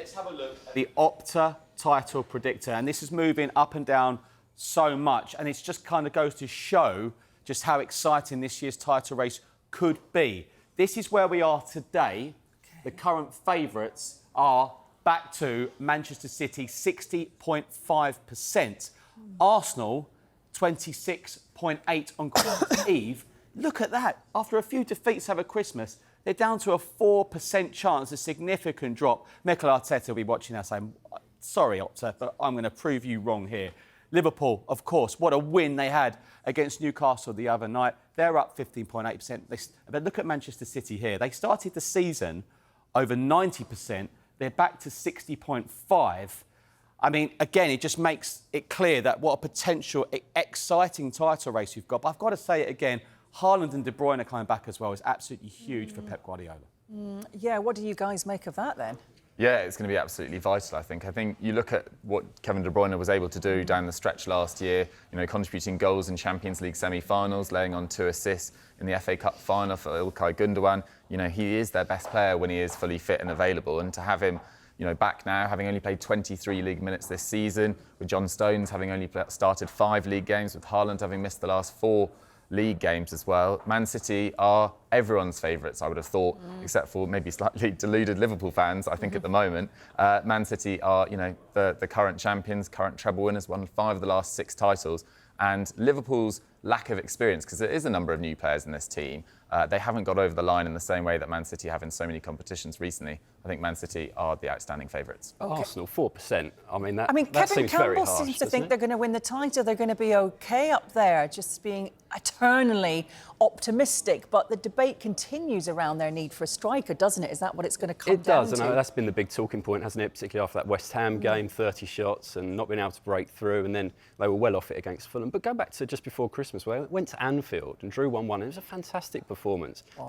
let's have a look at the Opta title predictor. And this is moving up and down so much. And it just kind of goes to show just how exciting this year's title race could be. This is where we are today. The current favourites are back to Manchester City, 60.5%. Arsenal, 26.8% on Christmas Eve. Look at that. After a few defeats over Christmas, they're down to a 4% chance, a significant drop. Mikel Arteta will be watching us saying, sorry, Opta, but I'm going to prove you wrong here. Liverpool, of course, what a win they had against Newcastle the other night. They're up 15.8%. But look at Manchester City here. They started the season over 90%. They're back to 60.5%. I mean, again, it just makes it clear that what a potential exciting title race you've got. But I've got to say it again, Haaland and De Bruyne coming back as well is absolutely huge for Pep Guardiola. Yeah, what do you guys make of that then? Yeah, it's going to be absolutely vital, I think. I think you look at what Kevin De Bruyne was able to do down the stretch last year, you know, contributing goals in Champions League semi-finals, laying on 2 assists in the FA Cup final for Ilkay Gundogan. You know, he is their best player when he is fully fit and available. And to have him, you know, back now, having only played 23 league minutes this season, with John Stones having only started 5 league games, with Haaland having missed the last 4 league games as well. Man City are everyone's favourites, I would have thought, except for maybe slightly deluded Liverpool fans, I think, at the moment. Man City are, you know, the current champions, current treble winners, won 5 of the last 6 titles. And Liverpool's lack of experience, because there is a number of new players in this team, they haven't got over the line in the same way that Man City have in so many competitions recently. I think Man City are the outstanding favourites. Okay. Arsenal, 4%. that Kevin seems very Campbell harsh, seems to think it? they're going to win the title. They're going to be OK up there, just being eternally optimistic. But the debate continues around their need for a striker, doesn't it? Is that what it's going to come down to? It does, and that's been the big talking point, hasn't it? Particularly after that West Ham game, 30 shots and not being able to break through, and then they were well off it against Fulham. But go back to just before Christmas, where they went to Anfield and drew 1-1. It was a fantastic performance.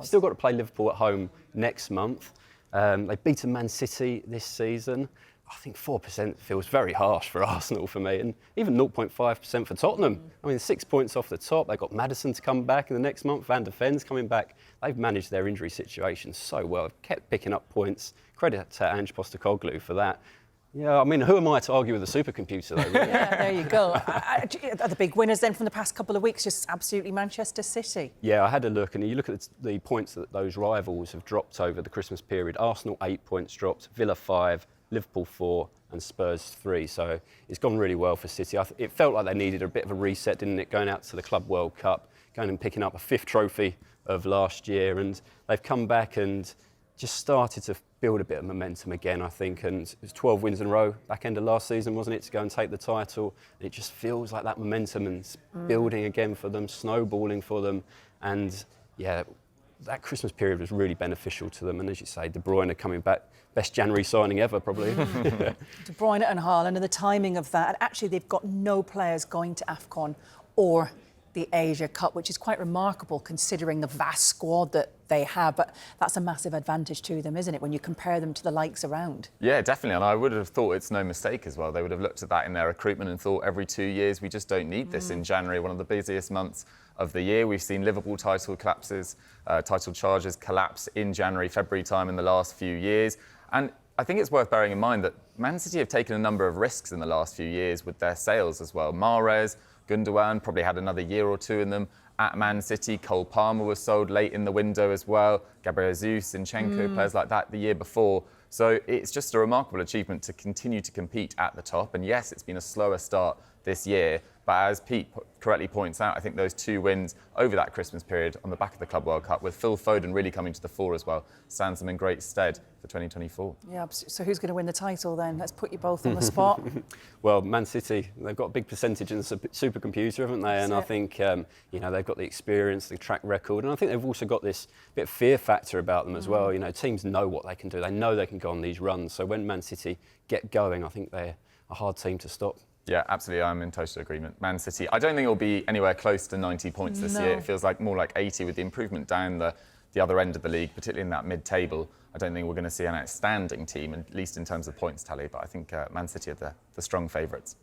Still got to play Liverpool at home next month. They've beaten Man City this season. I think 4% feels very harsh for Arsenal for me, and even 0.5% for Tottenham. I mean, 6 points off the top. They've got Maddison to come back in the next month. Van der Ven's coming back. They've managed their injury situation so well. They've kept picking up points. Credit to Ange Postecoglou for that. Yeah, I mean, who am I to argue with a supercomputer, though? Really? Yeah, there you go. Are the big winners then from the past couple of weeks just absolutely Manchester City? Yeah, I had a look, and you look at the points that those rivals have dropped over the Christmas period. Arsenal, 8 points dropped, Villa 5, Liverpool 4, and Spurs 3. So it's gone really well for City. It felt like they needed a bit of a reset, didn't it? Going out to the Club World Cup, going and picking up a 5th trophy of last year, and they've come back and just started to build a bit of momentum again, I think, and it was 12 wins in a row back end of last season, wasn't it, to go and take the title. And it just feels like that momentum and building again for them, snowballing for them, and yeah, that Christmas period was really beneficial to them. And as you say, De Bruyne coming back, best January signing ever, probably. De Bruyne and Haaland, and the timing of that. And actually, they've got no players going to AFCON or the Asia Cup, which is quite remarkable considering the vast squad that they have. But that's a massive advantage to them, isn't it, when you compare them to the likes around? Yeah, definitely. And I would have thought it's no mistake as well. They would have looked at that in their recruitment and thought every 2 years, we just don't need this in January, one of the busiest months of the year. We've seen Liverpool title charges collapse in January, February time in the last few years. And I think it's worth bearing in mind that Man City have taken a number of risks in the last few years with their sales as well. Mahrez, Gundogan probably had another year or 2 in them at Man City. Cole Palmer was sold late in the window as well. Gabriel Jesus, Zinchenko, players like that the year before. So it's just a remarkable achievement to continue to compete at the top. And yes, it's been a slower start this year. But as Pete correctly points out, I think those 2 wins over that Christmas period on the back of the Club World Cup, with Phil Foden really coming to the fore as well, stands them in great stead for 2024. Yeah, so who's going to win the title then? Let's put you both on the spot. Well, Man City, they've got a big percentage in the supercomputer, haven't they? And I think, you know, they've got the experience, the track record, and I think they've also got this bit of fear factor about them as well. You know, teams know what they can do. They know they can go on these runs. So when Man City get going, I think they're a hard team to stop. Yeah, absolutely. I'm in total agreement. Man City, I don't think it'll be anywhere close to 90 points this year. It feels like more like 80 with the improvement down the other end of the league, particularly in that mid-table. I don't think we're going to see an outstanding team, at least in terms of points tally, but I think Man City are the strong favourites.